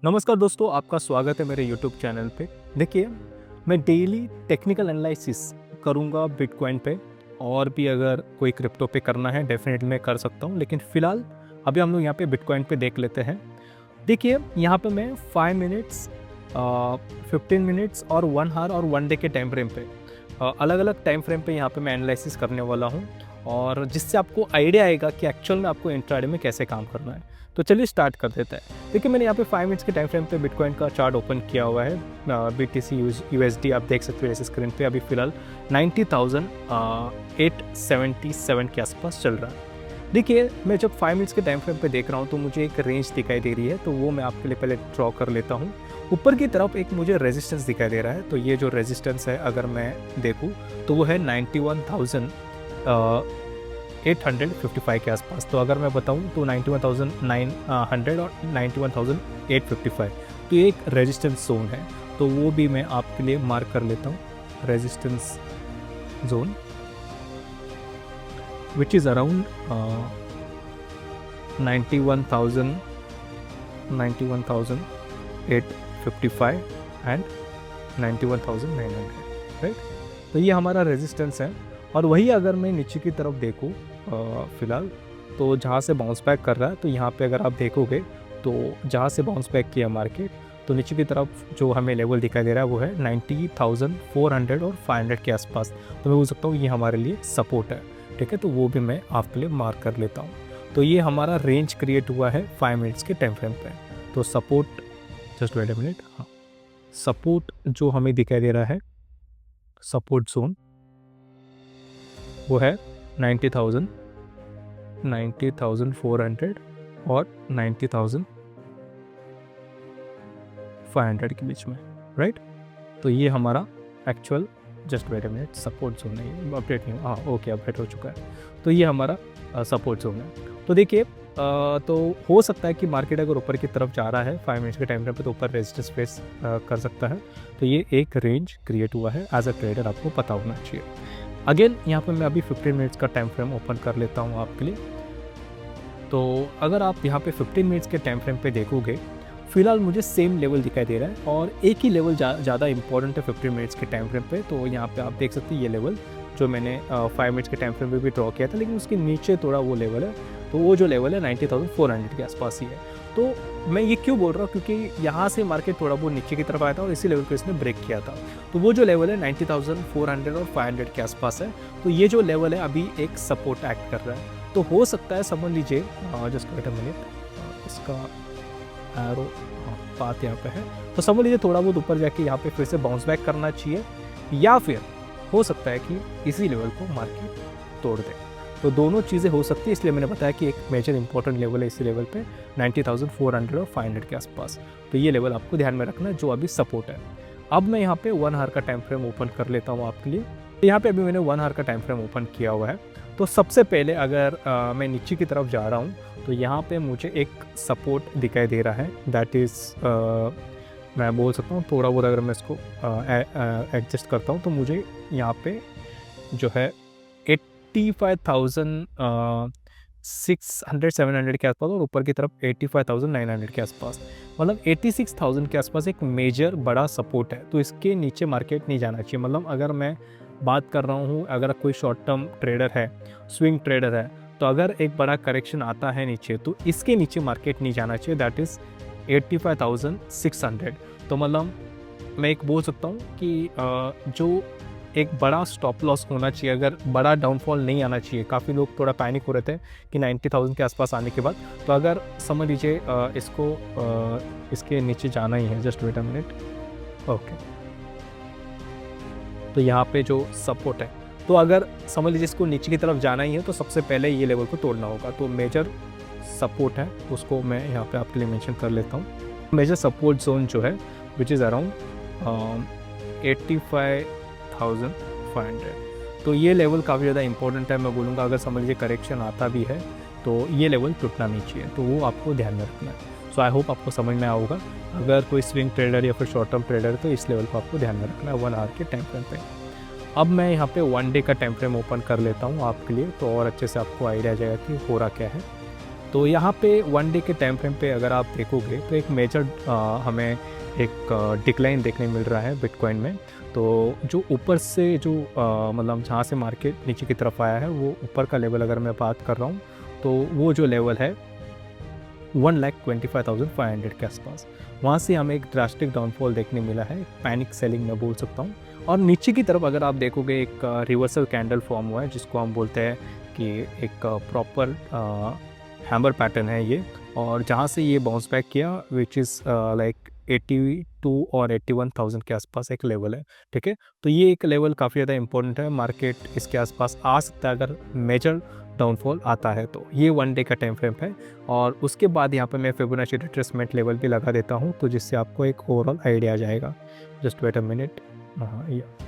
नमस्कार दोस्तों, आपका स्वागत है मेरे यूट्यूब चैनल पे। देखिए, मैं डेली टेक्निकल एनालिसिस करूँगा बिटकॉइन पे, और भी अगर कोई क्रिप्टो पे करना है डेफिनेटली मैं कर सकता हूँ, लेकिन फ़िलहाल अभी हम लोग यहाँ पे बिटकॉइन पे देख लेते हैं। देखिए, यहाँ पे मैं 5 मिनट्स 15 मिनट्स और 1 आवर और 1 डे के टाइम फ्रेम पे अलग अलग टाइम फ्रेम पे यहाँ पे मैं एनालिसिस करने वाला हूँ, और जिससे आपको आइडिया आएगा कि एक्चुअल में आपको इंट्राडे में कैसे काम करना है। तो चलिए स्टार्ट कर देते हैं। देखिए, मैंने यहाँ पे 5 मिनट्स के टाइम फ्रेम पे बिटकॉइन का चार्ट ओपन किया हुआ है। BTC USD आप देख सकते हो ऐसे स्क्रीन पे अभी फ़िलहाल 90,877 के आसपास चल रहा है। देखिए, मैं जब 5 मिनट्स के टाइम फ्रेम पे देख रहा हूँ तो मुझे एक रेंज दिखाई दे रही है, तो वो मैं आपके लिए पहले ड्रॉ कर लेता हूँ। ऊपर की तरफ एक मुझे रेजिस्टेंस दिखाई दे रहा है, तो ये जो रेजिस्टेंस है अगर मैं देखूँ तो वो है 91,855 के आसपास। तो अगर मैं बताऊँ तो 91,900 और 91,855, तो ये एक रेजिस्टेंस जोन है, तो वो भी मैं आपके लिए मार्क कर लेता हूँ। Resistance zone which is around 91,855 and 91,900, right. तो ये हमारा रेजिस्टेंस है, और वही अगर मैं नीचे की तरफ देखूँ फ़िलहाल, तो जहाँ से बाउंस बैक कर रहा है, तो यहाँ पे अगर आप देखोगे तो जहाँ से बाउंस बैक किया मार्केट, तो नीचे की तरफ जो हमें लेवल दिखाई दे रहा है वो है 90,400 और 500 के आसपास। तो मैं बोल सकता हूँ ये हमारे लिए सपोर्ट है, ठीक है। तो वो भी मैं आपके लिए मार्क कर लेता हूँ। तो ये हमारा रेंज क्रिएट हुआ है 5 मिनट्स के टाइम फ्रेम पे। तो support, just wait a minute, हाँ, सपोर्ट जो हमें दिखाई दे रहा है, सपोर्ट जोन वो है 90,400 और 90,500 के बीच में, राइट। तो ये हमारा actual, just wait a minute, support zone है, अपडेट नहीं, हाँ ओके, अपडेट हो चुका है। तो ये हमारा सपोर्ट जोन है। तो देखिए, तो हो सकता है कि मार्केट अगर ऊपर की तरफ जा रहा है 5 मिनट्स के टाइम फ्रेम पे, तो ऊपर रेजिस्टेंस फेस कर सकता है। तो ये एक रेंज क्रिएट हुआ है, एज अ ट्रेडर आपको पता होना चाहिए। अगेन यहाँ पे मैं अभी 15 मिनट्स का टाइम फ्रेम ओपन कर लेता हूँ आपके लिए। तो अगर आप यहाँ पे 15 मिनट्स के टाइम फ्रेम पे देखोगे, फिलहाल मुझे सेम लेवल दिखाई दे रहा है, और एक ही लेवल ज़्यादा इंपॉर्टेंट है 15 मिनट्स के टाइम फ्रेम पे। तो यहाँ पे आप देख सकते हैं ये लेवल जो मैंने 5 मिनट्स के टाइम फ्रेम पे भी ड्रॉ किया था, लेकिन उसके नीचे थोड़ा वो लेवल है, तो वो जो लेवल है 90,400 के आसपास ही है। तो मैं ये क्यों बोल रहा हूँ, क्योंकि यहाँ से मार्केट थोड़ा बहुत नीचे की तरफ आया था और इसी लेवल को इसने ब्रेक किया था। तो वो जो लेवल है 90,400 और 500 के आसपास है, तो ये जो लेवल है अभी एक सपोर्ट एक्ट कर रहा है। तो हो सकता है, समझ लीजिए, जस्ट वेट अ मिनट, इसका एरो पाथ यहाँ पे है, तो समझ लीजिए थोड़ा बहुत ऊपर जाके यहाँ पे फिर से बाउंस बैक करना चाहिए, या फिर हो सकता है कि इसी लेवल को मार्केट तोड़ दे। तो दोनों चीज़ें हो सकती है, इसलिए मैंने बताया कि एक मेजर इंपॉर्टेंट लेवल है इसी लेवल पे 90,400 और 500 के आसपास। तो ये लेवल आपको ध्यान में रखना है जो अभी सपोर्ट है। अब मैं यहाँ पे 1 आवर का टाइम फ्रेम ओपन कर लेता हूँ आपके लिए। तो यहाँ पे अभी मैंने 1 आवर का टाइम फ्रेम ओपन किया हुआ है। तो सबसे पहले अगर मैं नीचे की तरफ जा रहा हूँ, तो यहाँ पे मुझे एक सपोर्ट दिखाई दे रहा है, दैट इज़, मैं बोल सकता हूँ थोड़ा बहुत अगर मैं इसको एडजस्ट करता हूँ, तो मुझे यहाँ पे जो है 85,600-700 के आसपास, और ऊपर की तरफ 85,900 के आसपास, मतलब 86,000 के आसपास एक मेजर बड़ा सपोर्ट है। तो इसके नीचे मार्केट नहीं जाना चाहिए। मतलब अगर मैं बात कर रहा हूँ, अगर कोई शॉर्ट टर्म ट्रेडर है, स्विंग ट्रेडर है, तो अगर एक बड़ा करेक्शन आता है नीचे, तो इसके नीचे मार्केट नहीं जाना चाहिए, दैट इज़ 85,600। तो मतलब मैं एक बोल सकता हूँ कि जो एक बड़ा स्टॉप लॉस होना चाहिए, अगर बड़ा डाउनफॉल नहीं आना चाहिए। काफ़ी लोग थोड़ा पैनिक हो रहे थे कि 90,000 के आसपास आने के बाद, तो अगर समझ लीजिए इसको इसके नीचे जाना ही है, just wait a minute, okay. तो यहाँ पे जो सपोर्ट है, तो अगर समझ लीजिए इसको नीचे की तरफ जाना ही है, तो सबसे पहले ये लेवल को तोड़ना होगा। तो मेजर सपोर्ट है, उसको मैं यहाँ पे आपके लिए मेंशन कर लेता हूँ। मेजर सपोर्ट जोन जो है विच इज़ अराउंड 85,500। तो ये लेवल काफ़ी ज़्यादा इंपॉर्टेंट है, मैं बोलूँगा। अगर समझ लीजिए करेक्शन आता भी है, तो ये लेवल टूटना नहीं चाहिए, तो वो आपको ध्यान में रखना है। सो आई होप आपको समझ में आया होगा। अगर कोई स्विंग ट्रेडर या फिर शॉर्ट टर्म ट्रेडर है, तो इस लेवल को आपको ध्यान में रखना है 1 आवर के टाइम फ्रेम पे। अब मैं यहाँ पे 1 डे का टाइम फ्रेम ओपन कर लेता हूँ आपके लिए, तो और अच्छे से आपको आइडिया आ जाएगा कि हो रहा क्या है। तो यहाँ पे 1 डे के टाइम फ्रेम पे अगर आप देखोगे तो एक मेजर हमें एक डिक्लाइन देखने मिल रहा है बिटकॉइन में। तो जो ऊपर से जो मतलब जहाँ से मार्केट नीचे की तरफ आया है, वो ऊपर का लेवल अगर मैं बात कर रहा हूँ, तो वो जो लेवल है 1,25,500 के आसपास, वहाँ से हमें एक ड्रास्टिक डाउनफॉल देखने मिला है, पैनिक सेलिंग मैं बोल सकता हूँ। और नीचे की तरफ अगर आप देखोगे एक रिवर्सल कैंडल फॉर्म हुआ है, जिसको हम बोलते हैं कि एक प्रॉपर हैमर पैटर्न है ये, और जहाँ से ये बाउंस बैक किया विच इज़ लाइक 82 और 81,000 के आसपास एक लेवल है, ठीक है। तो ये एक लेवल काफ़ी ज़्यादा इंपॉर्टेंट है, मार्केट इसके आसपास आ सकता है अगर मेजर डाउनफॉल आता है तो। ये 1 डे का टाइम फ्रेम है। और उसके बाद यहाँ पे मैं फिबोनाची रिट्रेसमेंट लेवल भी लगा देता हूँ, तो जिससे आपको एक ओवरऑल आइडिया आ जाएगा। Just wait a minute. हाँ,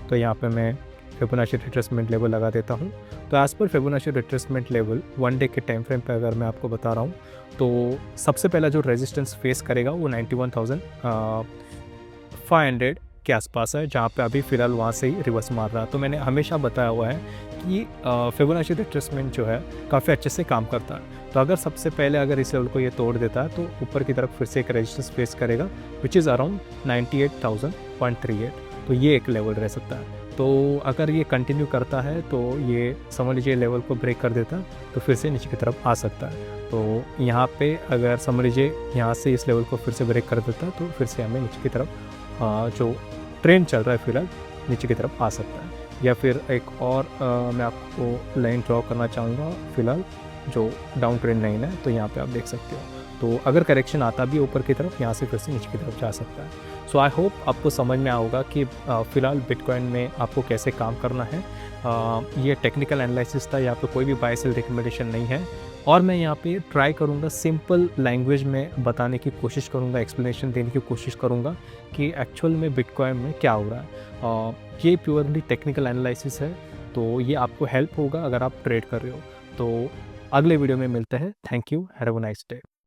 तो यहाँ पे मैं फिबोनाची रिट्रेसमेंट लेवल लगा देता हूँ। तो as per Fibonacci retracement level 1 day के टाइम फ्रेम पे अगर मैं आपको बता रहा हूँ, तो सबसे पहला जो रेजिस्टेंस फेस करेगा वो 91,500 के आसपास है, जहाँ पे अभी फ़िलहाल वहाँ से ही रिवर्स मार रहा है। तो मैंने हमेशा बताया हुआ है कि फिबोनाची रिट्रेसमेंट जो है काफ़ी अच्छे से काम करता है। तो अगर सबसे पहले अगर इस लेवल को ये तोड़ देता है, तो ऊपर की तरफ फिर से एक रेजिस्टेंस फेस करेगा विच इज़ अराउंड 98,038। तो ये एक लेवल रह सकता है। तो अगर ये कंटिन्यू करता है तो ये समझ लीजिए लेवल को ब्रेक कर देता है, तो फिर से नीचे की तरफ आ सकता है। तो यहाँ पे अगर समझ लीजिए यहाँ से इस लेवल को फिर से ब्रेक कर देता है, तो फिर से हमें नीचे की तरफ जो ट्रेंड चल रहा है फिलहाल नीचे की तरफ आ सकता है। या फिर एक और मैं आपको लाइन ड्रॉ करना चाहूँगा फिलहाल, जो डाउन ट्रेंड लाइन है, तो यहाँ पे आप देख सकते हो। तो अगर करेक्शन आता भी ऊपर की तरफ, यहाँ से फिर से नीचे की तरफ जा सकता है। सो आई होप आपको समझ में आएगा कि फ़िलहाल बिटकॉइन में आपको कैसे काम करना है। ये टेक्निकल एनालिसिस था, यहाँ पे कोई भी बाय सेल रिकमेंडेशन नहीं है। और मैं यहाँ पे ट्राई करूँगा सिंपल लैंग्वेज में बताने की कोशिश करूँगा, एक्सप्लेनेशन देने की कोशिश करूँगा कि एक्चुअल में बिटकॉइन में क्या हो रहा है। ये प्योरली टेक्निकल एनालिसिस है, तो ये आपको हेल्प होगा अगर आप ट्रेड कर रहे हो। तो अगले वीडियो में मिलते हैं। Thank you, have a nice day.